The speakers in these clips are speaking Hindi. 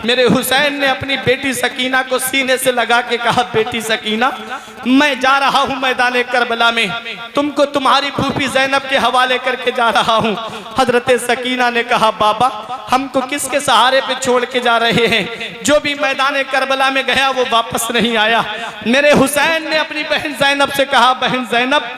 मेरे हुसैन ने अपनी बेटी सकीना को सीने से लगा के कहा, बेटी सकीना, मैं जा रहा हूँ मैदान करबला में, तुमको तुम्हारी फूफी ज़ैनब के हवाले करके जा रहा हूँ। हजरत सकीना ने कहा, बाबा हमको किसके सहारे पे छोड़ के जा रहे हैं? जो भी मैदान करबला में गया वो वापस नहीं आया। मेरे हुसैन ने अपनी बहन ज़ैनब से कहा, बहन ज़ैनब,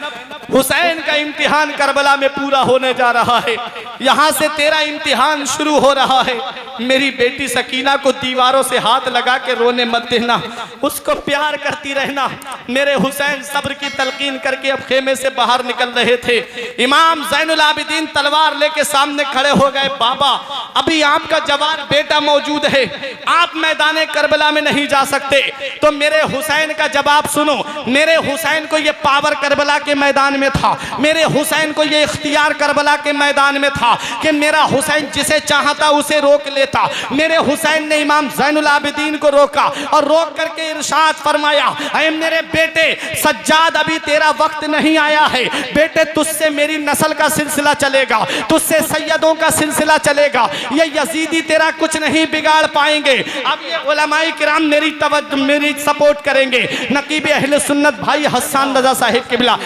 हुसैन का इम्तिहान करबला में पूरा होने जा रहा है, यहाँ से तेरा इम्तिहान शुरू हो रहा है। मेरी बेटी सकीना को दीवारों से हाथ लगा के रोने मत देना, उसको प्यार करती रहना। मेरे हुसैन सब्र की तलकीन करके अब खेमे से बाहर निकल रहे थे। इमाम ज़ैनुल आबिदीन तलवार लेके सामने खड़े हो गए। बाबा अभी आपका जवान बेटा मौजूद है, आप मैदान करबला में नहीं जा सकते। तो मेरे हुसैन का जवाब सुनो। मेरे हुसैन को ये पावर करबला के मैदान में था, मेरे हुसैन को ये इख्तियार करबला के मैदान में था कि मेरा हुसैन जिसे चाहता उसे रोक लेता। मेरे हुसैन ने इमाम ज़ैनुल आबिदीन को रोका और रोक करके इरशाद फरमाया, ऐ मेरे बेटे सज्जाद, अभी तेरा वक्त नहीं आया है बेटे, तुझसे मेरी नस्ल का सिलसिला चलेगा, तुझसे सैयदों का सिलसिला चलेगा, ये यजीदी तेरा कुछ नहीं बिगाड़ पाएंगे। अब ये उलमाए किराम मेरी सपोर्ट करेंगे। नकीब अहले सुन्नत भाई हसन रजा साहिब किबला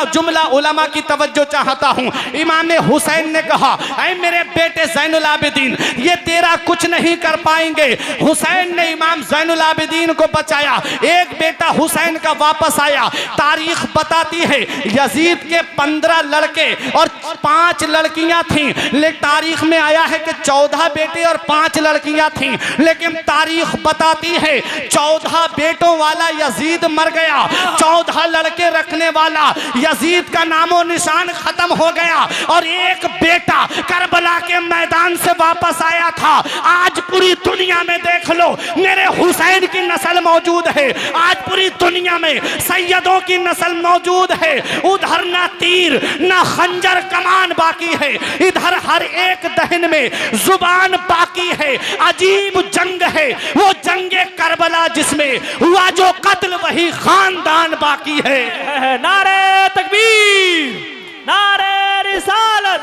जुमला उलमा की तवज्जो चाहता हूँ। इमाम हुसैन ने कहा, ऐ मेरे बेटे ज़ैनुल आबिदीन, ये तेरा कुछ नहीं कर पाएंगे। हुसैन ने इमाम ज़ैनुल आबिदीन को बचाया। एक बेटा हुसैन का वापस आया। तारीख बताती है यजीद के 15 लड़के और 5 लड़कियां थीं, लेकिन तारीख में आया है कि 14 बेटे और 5 लड़कियां थीं, लेकिन तारीख बताती है 14 बेटों वाला यजीद मर गया, 14 लड़के रखने वाला यजीद का नामो निशान खत्म हो गया और एक बेटा करबला के मैदान से वापस आया था। आज पूरी दुनिया में देख लो, मेरे हुसैन की नस्ल मौजूद है। आज पूरी दुनिया में सैयदों की नस्ल मौजूद है। उधर ना तीर ना खंजर कमान बाकी है, इधर हर एक दहन में जुबान बाकी है। अजीब जंग है वो जंगे करबला जिसमें हुआ जो कत्ल वही खानदान बाकी है। नारे तकबीर, नारे रिसालत,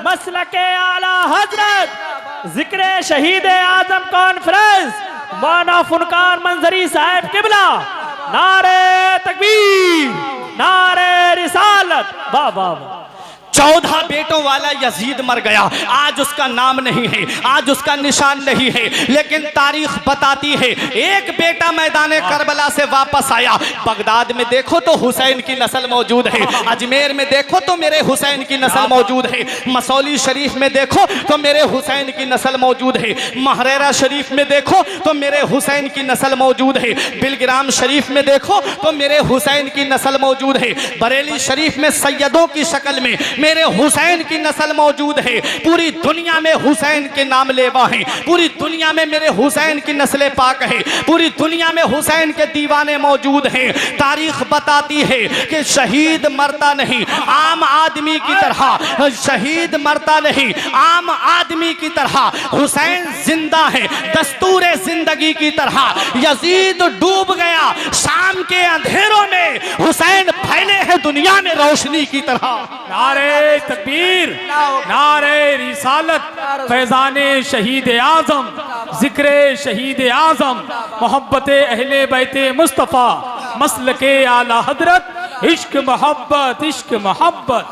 मसलके आला हजरत, जिक्र शहीद आजम कॉन्फ्रेंस, मौलाना फुरकान मंजरी साहब किबला। नारे तकबीर, नारे रिसालत। वाह वाह वाह। 14 बेटों वाला यजीद मर गया। आज उसका नाम नहीं है, आज उसका निशान नहीं है, लेकिन तारीख बताती है एक बेटा मैदान करबला से वापस आया। बगदाद में देखो तो हुसैन की नस्ल मौजूद है, अजमेर में देखो तो मेरे हुसैन की नस्ल मौजूद है, मसौली शरीफ में देखो तो मेरे हुसैन की नस्ल मौजूद है, महरेरा शरीफ में देखो तो मेरे हुसैन की नस्ल मौजूद है, बिलग्राम शरीफ में देखो तो मेरे हुसैन की नस्ल मौजूद है, बरेली शरीफ में सैयदों की शक्ल में मेरे हुसैन की नस्ल मौजूद है। पूरी दुनिया में हुसैन के नाम लेवा हैं, पूरी दुनिया में मेरे हुसैन की नस्लें पाक है, पूरी दुनिया में हुसैन के दीवाने मौजूद हैं। तारीख बताती है कि शहीद मरता नहीं, आम आदमी की तरह शहीद मरता नहीं, आम आदमी की तरह हुसैन जिंदा है, दस्तूर जिंदगी की तरह। यजीद डूब गया शाम के अंधेरों में, हुसैन फैले हैं दुनिया में रोशनी की तरह। नारे तकबीर, नारे रिसालत, फैजाने शहीद आजम, जिक्र शहीद आजम, मोहब्बत अहले बैते मुस्तफ़ा, मसलके आला हजरत, इश्क मोहब्बत, इश्क मोहब्बत।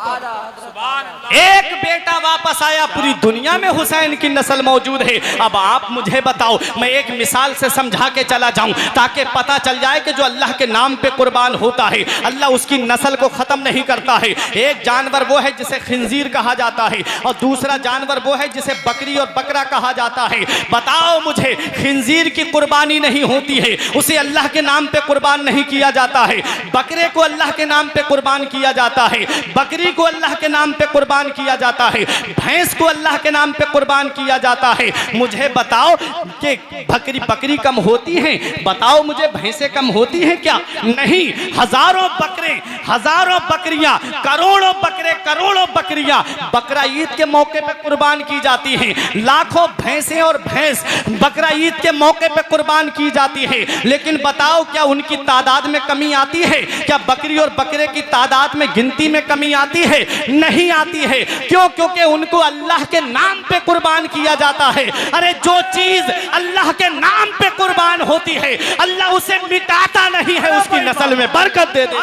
एक बेटा वापस आया, पूरी दुनिया में हुसैन की नस्ल मौजूद है। अब आप मुझे बताओ, मैं एक मिसाल से समझा के चला जाऊं ताकि पता चल जाए कि जो अल्लाह के नाम पे कुर्बान होता है अल्लाह उसकी नस्ल को ख़त्म नहीं करता है। एक जानवर वो है जिसे खिंजीर कहा जाता है और दूसरा जानवर वो है जिसे बकरी और बकरा कहा जाता है। बताओ मुझे, खिंजीर की कुर्बानी नहीं होती है, उसे अल्लाह के नाम पे कुर्बान नहीं किया जाता है। बकरे को अल्लाह के नाम पे कुर्बान किया जाता है, बकरी को अल्लाह के नाम पे कुर्बान किया जाता है, भैंस को अल्लाह के नाम पे कुर्बान किया जाता है। मुझे बताओ कि बकरी कम होती है? बताओ मुझे, भैंसें कम होती हैं क्या? नहीं, हजारों बकरे, हजारों बकरियां, करोड़ों बकरे, करोड़ों बकरियां बकरा ईद के मौके पे कुर्बान की जाती हैं। लाखों भैंसें और भैंस बकरा ईद के मौके पे कुर्बान की जाती है। लेकिन बताओ क्या उनकी तादाद में कमी आती है? क्या बकरी और बकरे की तादाद में गिनती में कमी आती है? नहीं आती है। क्यों? क्योंकि उनको अल्लाह के नाम पे कुर्बान किया जाता है। अरे जो चीज अल्लाह के नाम पे कुर्बान होती है अल्लाह उसे मिटाता नहीं है, उसकी नस्ल में बरकत दे दे।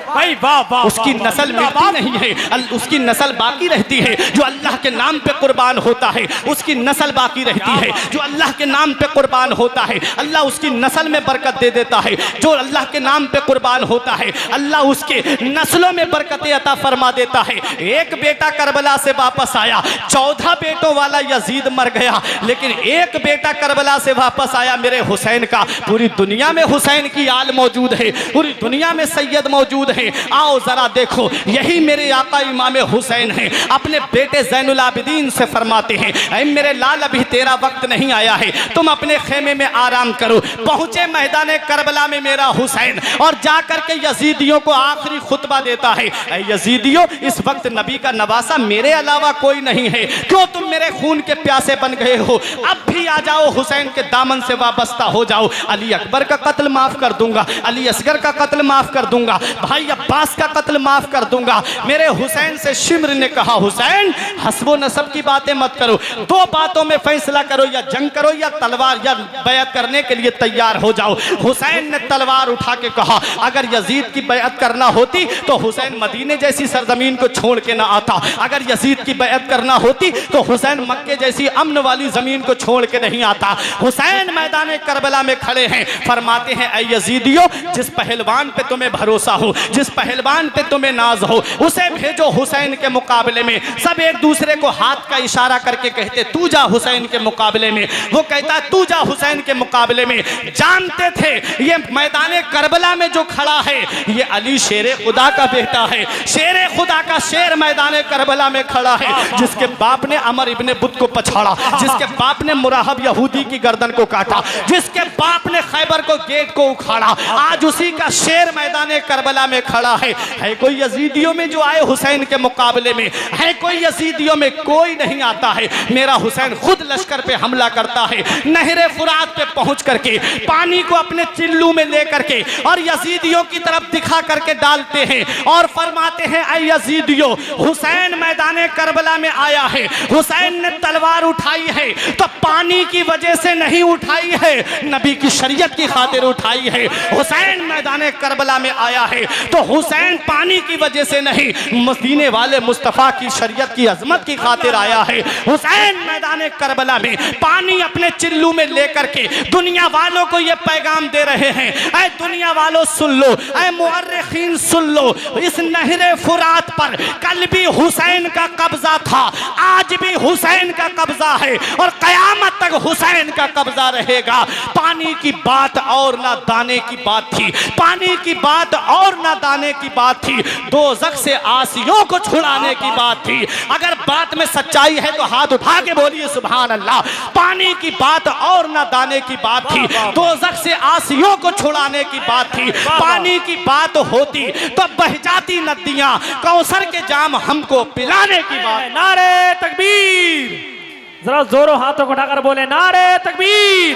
भाई वाह वाह, उसकी नस्ल मिटती नहीं है, उसकी नस्ल बाकी रहती है। जो अल्लाह के नाम पे कुर्बान होता है उसकी नस्ल बाकी रहती है। जो अल्लाह के नाम पे कुर्बान होता है अल्लाह उसकी नस्ल में बरकत दे देता है। जो अल्लाह के नाम पे कुर्बान होता है अल्लाह उसके नस्लों में बरकतें अता फरमा देता है। एक बेटा करबला से वापस आया, 14 बेटों वाला यजीद मर गया, लेकिन एक बेटा करबला से वापस आया मेरे हुसैन का। पूरी दुनिया में हुसैन की आल मौजूद है, पूरी दुनिया में सैयद मौजूद है। आओ जरा देखो, यही मेरे आका इमाम हुसैन है। अपने बेटे ज़ैनुल आबिदीन से फरमाते हैं, ऐ मेरे लाल अभी तेरा वक्त नहीं आया है, तुम अपने खेमे में आराम करो। पहुंचे मैदान करबला में मेरा हुसैन और जाकर के यजीदियों को आखिरी खुतबा देता है, ऐ यजीदियों इस वक्त नबी का नवासा मेरे अलावा कोई नहीं है, क्यों तुम मेरे खून के प्यासे बन गए हो? अब भी आ जाओ, हुसैन के दामन से वाबस्ता हो जाओ। अली अकबर का कत्ल माफ कर दूंगा, अली असगर का कत्ल माफ कर दूंगा, भाई अब्बास का कत्ल माफ कर दूंगा। मेरे हुसैन से शिम्र ने कहा, हुसैन हस्बो नसब की बातें मत करो, दो बातों में फैसला करो, या जंग करो या तलवार, या बैत करने के लिए तैयार हो जाओ। हुसैन ने तलवार उठा के कहा, अगर यजीद की बैत करना होती तो हुसैन मदीने जैसी सरजमीन को छोड़ के ना आता, अगर यजीद की बैत करना होती तो हुसैन मक्के जैसी अमन वाली जमीन को छोड़ के नहीं आता। हुसैन मैदान करबला में खड़े हैं, फरमाते हैं, ऐ यजीदियों जिस पहलवान पे तुम्हें भरोसा हो, जिस पहलवान पे तुम्हें नाज हो, उसे भेजो हुसैन के मुकाबले में। सब एक दूसरे को हाथ का इशारा करके कहते, तू जा हुसैन के मुकाबले में। वो कहता, तू जा हुसैन के मुकाबले में। जानते थे ये मैदान करबला में जो खड़ा है ये अली शेर खुदा का बेटा है, शेर खुदा का शेर मैदान करबला में खड़ा है, जिसके बाप ने अमर इब्ने बुत को पछाड़ा, जिसके बाप ने मुराहब यहूदी की गर्दन को काटा, जिसके बाप ने खैबर को गेट को उखाड़ा, आज उसी का शेर मैदान करबला में खड़ा है कोई यजीदियों में जो आए हुसैन के मुकाबले में? है कोई यजीदियों में? कोई नहीं आता है। मेरा हुसैन खुद लश्कर पे हमला करता है, नहरे फुरात पे पहुंच करके पानी को अपने चिल्लू में लेकर के और यजीदियों की तरफ दिखा करके डालते हैं और फरमाते हैं, ऐ यजीदियों हुसैन मैदान करबला में आया है। हुसैन ने तलवार उठाई है तो पानी की वजह से नहीं उठाई है, नबी की शरीयत की खातिर उठाई है। हुसैन मैदान करबला में आया है तो हुसैन पानी की वजह से नहीं, मदीने वाले मुस्तफ़ा की शरीयत की अजमत की खातिर आया है। हुसैन मैदान करबला में पानी अपने चिल्लू में लेकर के दुनिया वालों को ये पैगाम दे रहे हैं, ऐ दुनिया वालों सुन लो, ऐ मुअर्रिखीन सुन लो, इस नहरे फुरात पर कल भी हुसैन का कब्जा था, आज भी हुसैन का कब्जा है और कयामत तक हुसैन का कब्जा रहेगा। पानी की बात और ना दाने की बात थी, पानी की बात और ना दाने की बात थी, दोज़ख से आसियों को छुड़ाने की बात थी। अगर बात में सच्चाई है तो हाथ उठा के बोलिए सुभान अल्लाह। पानी की बात और ना दाने की बात थी, दोज़ख से आसियों को छुड़ाने की बात थी। पानी की बात होती तो बह जाती नदियां, कौसर के जाम हमको पिलाने की बात। नारे तकबीर, जरा जोरों हाथों को उठाकर बोले नारे तकबीर,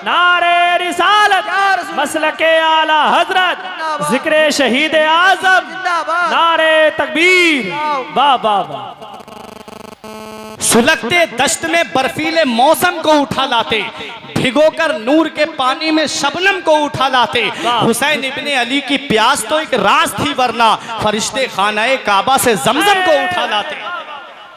नारे रिसालत, मसलके आला हजरत, जिक्रे शहीद आजम, नारे तकबीर, वाह वाह वाह। सुलगते दश्त में बर्फीले मौसम को उठा लाते, भिगोकर नूर के पानी में शबनम को उठा लाते। हुसैन इब्ने अली की प्यास तो एक राज थी, वरना फरिश्ते खानाए काबा से जमजम को उठा लाते।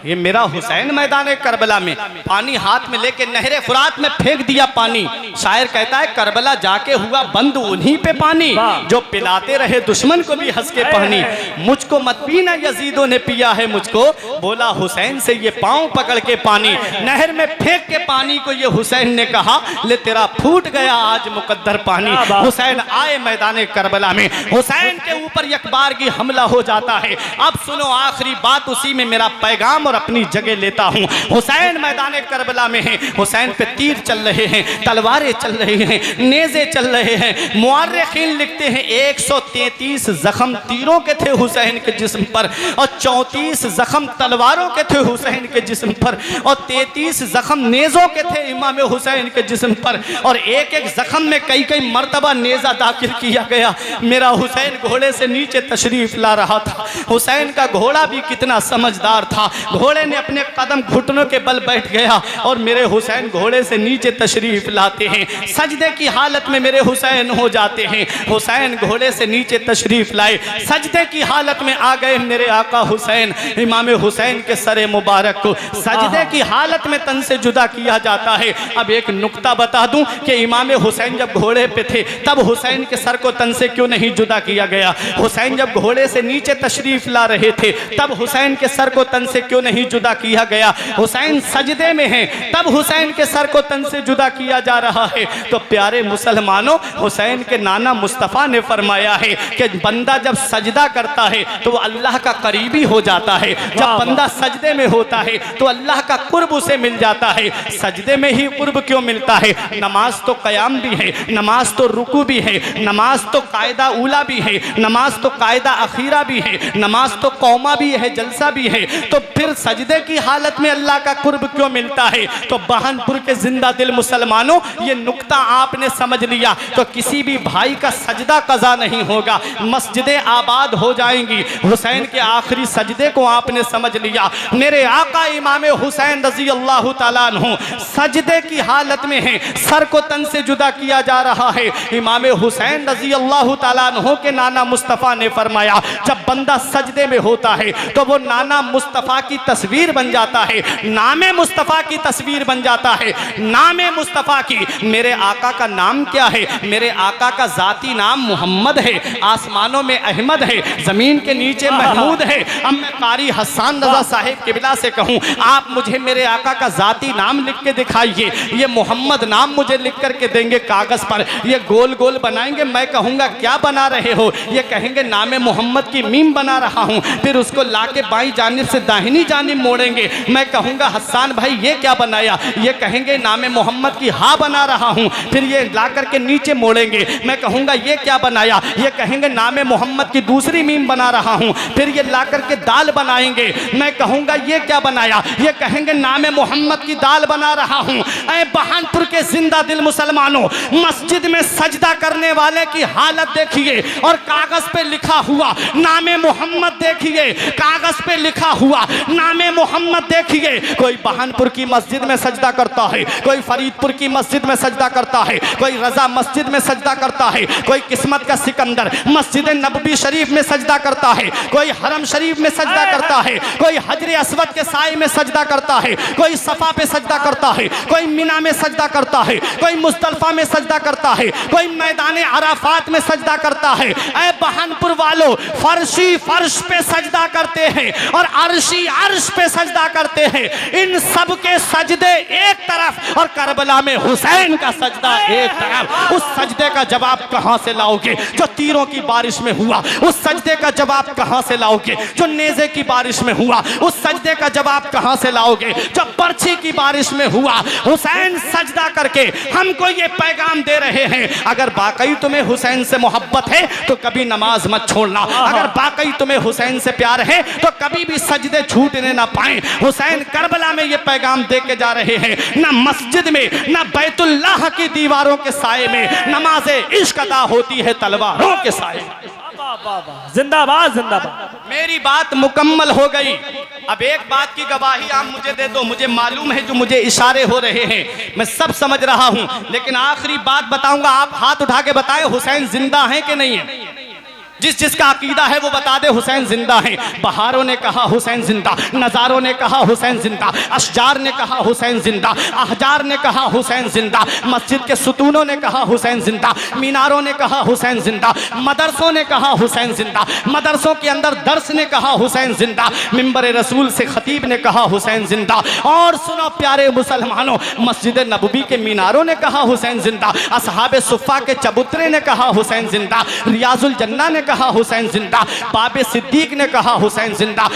ये मेरा हुसैन मैदान करबला में पानी हाथ में लेके नहरे फुरात में फेंक दिया पानी। शायर कहता है, करबला जाके हुआ बंद उन्हीं पे पानी, जो पिलाते रहे दुश्मन को भी हंस के पानी। मुझको मत पीना यजीदों ने पिया है मुझको, बोला हुसैन से ये पांव पकड़ के पानी। नहर में फेंक के पानी को ये हुसैन ने कहा, ले तेरा फूट गया आज मुकद्दर पानी। हुसैन आए मैदान करबला में, हुसैन के ऊपर यकबारगी हमला हो जाता है। अब सुनो आखिरी बात, उसी में मेरा पैगाम और अपनी जगह लेता हूँ। हुसैन मैदान करबला में है, हुसैन पे तीर चल रहे हैं, तलवारें चल रही हैं, नेज़े चल रहे हैं। मुअर्रिखीन लिखते हैं 133 जख्म तीरों के थे हुसैन के जिस्म पर, और 34 जख्म तलवारों के थे हुसैन के जिस्म पर, और 33 जख्म नेज़ों के थे इमाम हुसैन के जिस्म पर, और एक एक जख्म में कई कई मर्तबा नेज़ा दाखिल किया गया। मेरा हुसैन घोड़े से नीचे तशरीफ ला रहा था। हुसैन का घोड़ा भी कितना समझदार था, घोड़े ने अपने कदम घुटनों के बल बैठ गया और मेरे हुसैन घोड़े से नीचे तशरीफ लाते हैं। सजदे की हालत में मेरे हुसैन हो जाते हैं। हुसैन घोड़े से नीचे तशरीफ लाए, सजदे की हालत में आ गए मेरे आका हुसैन। इमाम हुसैन के सरे मुबारक को सजदे की हालत में तन से जुदा किया जाता है। अब एक नुक्ता बता दूं कि इमाम हुसैन जब घोड़े पे थे तब हुसैन के सर को तन से क्यों नहीं जुदा किया गया? हुसैन जब घोड़े से नीचे तशरीफ ला रहे थे तब हुसैन के सर को तन से क्यों नहीं जुदा किया गया? हुसैन सजदे में हैं तब हुसैन के सर को तन से जुदा किया जा रहा है। तो प्यारे मुसलमानों, हुसैन के नाना मुस्तफ़ा ने फरमाया है कि बंदा जब सजदा करता है तो वो अल्लाह का करीबी हो जाता है। जब बंदा सजदे में होता है तो अल्लाह का कुर्ब उसे मिल जाता है। सजदे में ही कुर्ब क्यों मिलता है? नमाज तो क़याम भी है, नमाज तो रुकू भी है, नमाज तो कायदा उला भी है, नमाज तो कायदा अखीरा भी है, नमाज तो कौमा भी है, जलसा भी है। तो फिर सजदे की हालत में अल्लाह का कुर्ब क्यों मिलता है? तो बहनपुर के जिंदा दिल मुसलमानों, ये नुक्ता आपने समझ लिया तो किसी भी भाई का सजदा कज़ा नहीं होगा, मस्जिदें आबाद हो जाएंगी। हुसैन के आखिरी सजदे को आपने समझ लिया। मेरे आका इमाम हुसैन रज़ी अल्लाह तआला अन्हु सजदे की हालत में हैं, सर को तन से जुदा किया जा रहा है। इमाम हुसैन रज़ी अल्लाह तआला अन्हु के नाना मुस्तफ़ा ने फरमाया जब बंदा सजदे में होता है तो वो नाना मुस्तफ़ा की तस्वीर बन जाता है, नामे मुस्तफ़ा की तस्वीर बन जाता है। नामे मुस्तफ़ा की, मेरे आका का नाम क्या है? मेरे आका का ज़ाती नाम मोहम्मद है, आसमानों में अहमद है, ज़मीन के नीचे महमूद है। अब मैं कारी हसन रज़ा साहिब किबला से कहूँ, आप मुझे मेरे आका का ज़ाती नाम लिख के दिखाइए। ये मोहम्मद नाम मुझे लिख करके देंगे कागज़ पर, ये गोल गोल बनाएंगे। मैं कहूँगा क्या बना रहे हो? ये कहेंगे नामे मोहम्मद की मीम बना रहा हूँ। फिर उसको ला के बाईं जानिब से दाहिनी जानिब मोड़ेंगे। मैं कहूँगा हसन भाई ये क्या बनाया? ये कहेंगे नामे मोहम्मद की हा बना रहा हूँ। फिर ये ला करके नीचे मोड़ेंगे। मैं कहूँगा ये क्या बनाया? ये कहेंगे नामे मोहम्मद की दूसरी मीम बना रहा हूँ। फिर ये ला करके दाल बनाएंगे। मैं कहूँगा ये क्या बनाया? ये कहेंगे नामे मोहम्मद की दाल बना रहा हूँ। ऐ बहनपुर के जिंदा दिल मुसलमानों, मस्जिद में सजदा करने वाले की हालत देखिए और कागज पे लिखा हुआ नामे मोहम्मद देखिए, कागज पे लिखा हुआ नामे मोहम्मद देखिए। कोई बहनपुर की मस्जिद में सजदा करता है, कोई फरीदपुर की मस्जिद में सजदा करता है, कोई रजा मस्जिद में सजदा करता है, कोई किस्मत का सिकंदर मस्जिद नबवी शरीफ में सजदा करता है, कोई हरम शरीफ में सजदा करता है, कोई हजर अस्वद के साए में सजदा करता है, कोई सफा पे सजदा करता है, कोई मिना में सजदा करता है, कोई मुस्तल्फा में सजदा करता है, कोई मैदान अराफात में सजदा करता है। ऐ बहनपुर वालों, फर्शी फर्श पे सजदा करते हैं और अर्शी अर्श पे सजदा करते हैं। इन सब के सजदे एक तरफ और करबला में हुसैन का सजदा एक तरफ। उस सजदे का जवाब कहां से लाओगे जो तीरों की बारिश में हुआ? उस सजदे का जवाब कहां से लाओगे जो नेज़े की बारिश में हुआ? उस सजदे का जवाब कहां से लाओगे जो पर्ची की बारिश में हुआ? हुसैन सजदा करके हमको ये पैगाम दे रहे हैं, अगर वाकई तुम्हें हुसैन से मोहब्बत है तो कभी नमाज मत छोड़ना। अगर वाकई तुम्हें हुसैन से प्यार है तो कभी भी सजदे छूटने ना पाए। हुसैन करबला में ये पैगाम दे के जा रहे हैं, ना मस्जिद में ना बैतुल्लाह की दीवारों के साए में नमाज इश्क अदा होती है तलवारों के साए। जिंदाबाद जिंदाबाद। मेरी बात मुकम्मल हो गई। अब एक बात की गवाही आप मुझे दे दो। मुझे मालूम है जो मुझे इशारे हो रहे हैं मैं सब समझ रहा हूं, लेकिन आखिरी बात बताऊंगा, आप हाथ उठा के बताएं हुसैन जिंदा है कि नहीं है? जिसका अकीदा है वो बता दे हुसैन जिंदा है। बहारों ने कहा हुसैन जिंदा, नज़ारों ने कहा हुसैन जिंदा, अशजार ने कहा हुसैन जिंदा, अहजार ने कहा हुसैन जिंदा, मस्जिद के सुतूनों ने कहा हुसैन जिंदा, मीनारों ने कहा हुसैन जिंदा, मदरसों ने कहा हुसैन जिंदा, मदरसों के अंदर दर्स ने कहा हुसैन जिंदा, मिंबर रसूल से खतीब ने कहा हुसैन जिंदा। और सुनो प्यारे मुसलमानों, मस्जिद नबवी के मीनारों ने कहा हुसैन जिंदा, असहाबे सुफ़ा के चबूतरे ने कहा हुसैन जिंदा, रियाजुल जन्ना ने कहा हुसैन जिंदा, बाबे सिद्दीक ने कहा हुसैन जिंदा,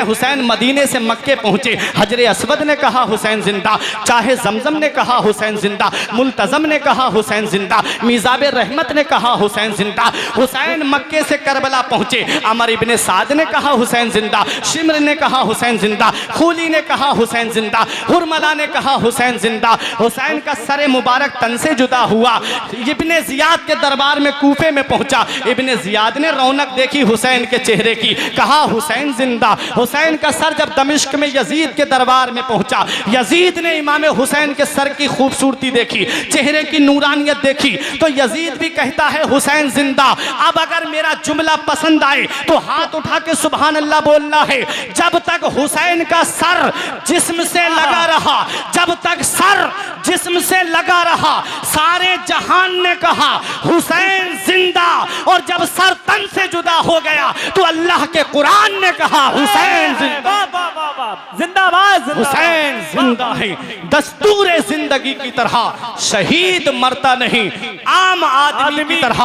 हुसैन मदीने से मक्के पहुंचे, हजरे असवद ने कहा हुसैन जिंदा, चाहे जमजम ने कहा हुसैन जिंदा, मुल्तजम ने कहा हुसैन जिंदा, मीज़ाबे रहमत ने कहा हुसैन जिंदा। हुसैन मक्के से करबला पहुंचे, अमर इब्ने साद ने कहा हुसैन जिंदा, शिमर ने कहा हुसैन जिंदा, खूली ने कहा हुसैन जिंदा, हुरमला ने कहा हुसैन जिंदा। हुसैन का सरे मुबारक तन से जुदा हुआ, इब्ने जियाद के दरबार में कूफे में पहुंचा, इब्ने जियाद ने रौनक देखी हुसैन के चेहरे की, कहा हुसैन जिंदा। हुसैन का सर जब दमिश्क में यजीद के दरबार में पहुंचा, यजीद ने इमाम हुसैन के सर की खूबसूरती देखी, चेहरे की नूरानियत देखी, तो यजीद भी कहता है हुसैन जिंदा। अब अगर मेरा जुमला पसंद आए तो हाथ उठा के सुभान अल्लाह बोलना है। जब तक हुसैन का सर जिस्म से लगा रहा, जब तक सर जिस्म से लगा रहा, सारे जहान ने कहा हुसैन जिंदा, और जब सर तन से जुदा हो गया तो अल्लाह के कुरान ने कहा हुसैन जिंदा। जिंदाबाद हुसैन जिंदा है, दस्तूर जिंदगी की तरह, शहीद मरता नहीं आम आदमी की तरह।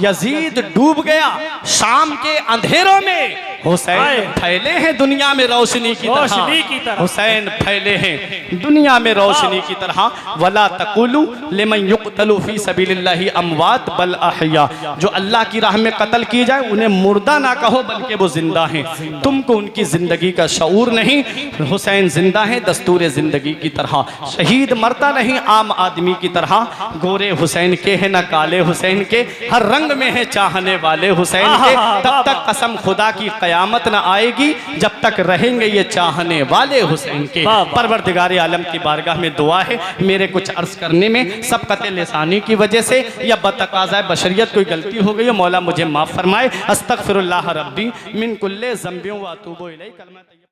यजीद डूब गया शाम के अंधेरों में, हुसैन फैले हैं दुनिया में रोशनी की तरह। हुसैन फैले हैं दुनिया में रोशनी की तरह। वला तकुलू लिमन युक्तलू फी सबीलिल्लाहि अमवात बल अहया, जो अल्लाह की राह में कत्ल की जाए उन्हें मुर्दा ना कहो बल्कि वो जिंदा हैं। तुमको उनकी जिंदगी का शऊर नहीं। हुसैन जिंदा है दस्तूर जिंदगी की तरह, शहीद मरता नहीं आम आदमी की तरह। गोरे हुसैन के हैं न काले हुसैन के, हर रंग में है चाहने वाले हुसैन के। तब तक कसम खुदा की कयामत न आएगी जब तक रहेंगे ये चाहने वाले हुसैन के। परवरदिगार आलम की बारगाह में दुआ है, मेरे कुछ अर्ज करने में सबकत लिसानी की वजह से या बतकाज़ाए बशरियत कोई गलती हो गई हो, मौला मुझे माफ़ फरमाए। अस्तगफिरुल्लाह रब्बी मिन कुल्ले ज़ंबियों व अतूबु इलैह।